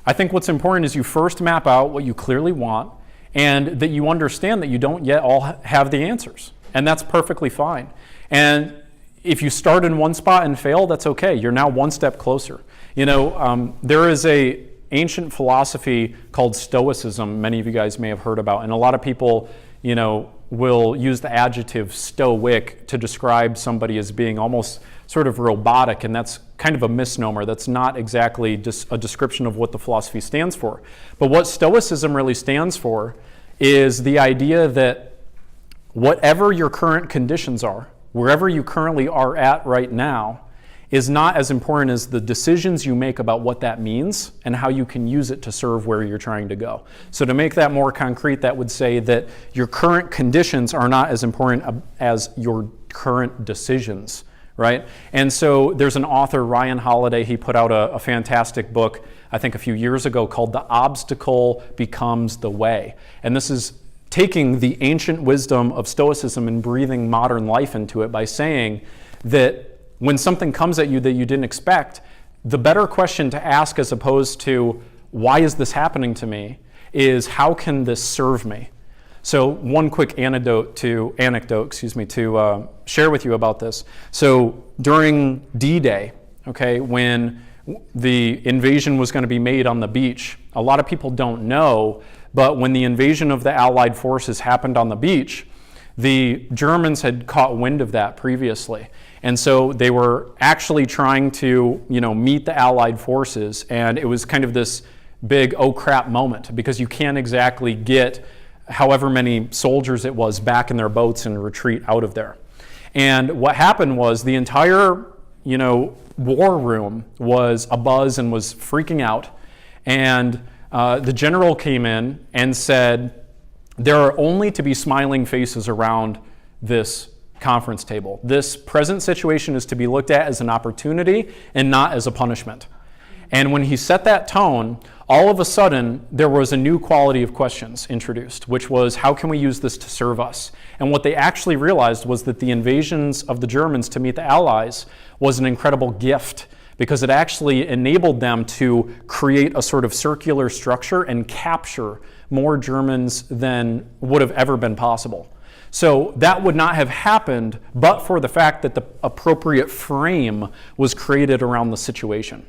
I think what's important is you first map out what you clearly want and that you understand that you don't yet all have the answers. And that's perfectly fine. And if you start in one spot and fail, that's okay. You're now one step closer. There is a ancient philosophy called Stoicism, many of you guys may have heard about, and a lot of people, will use the adjective stoic to describe somebody as being almost sort of robotic, and that's kind of a misnomer. That's not exactly a description of what the philosophy stands for. But what Stoicism really stands for is the idea that whatever your current conditions are, wherever you currently are at right now, is not as important as the decisions you make about what that means and how you can use it to serve where you're trying to go. So to make that more concrete, that would say that your current conditions are not as important as your current decisions, right? And so there's an author, Ryan Holiday, he put out a fantastic book, I think a few years ago, called The Obstacle Becomes the Way. And this is taking the ancient wisdom of Stoicism and breathing modern life into it by saying that when something comes at you that you didn't expect, the better question to ask as opposed to, why is this happening to me, is how can this serve me? So one quick anecdote to share with you about this. So during D-Day, when the invasion was going to be made on the beach, a lot of people don't know, but when the invasion of the Allied forces happened on the beach, the Germans had caught wind of that previously. And so they were actually trying to, meet the Allied forces, and it was kind of this big oh crap moment because you can't exactly get however many soldiers it was back in their boats and retreat out of there. And what happened was the entire, war room was abuzz and was freaking out. And the general came in and said, there are only to be smiling faces around this conference table. This present situation is to be looked at as an opportunity and not as a punishment. And when he set that tone, all of a sudden there was a new quality of questions introduced, which was, how can we use this to serve us? And what they actually realized was that the invasions of the Germans to meet the Allies was an incredible gift, because it actually enabled them to create a sort of circular structure and capture more Germans than would have ever been possible. So that would not have happened but for the fact that the appropriate frame was created around the situation.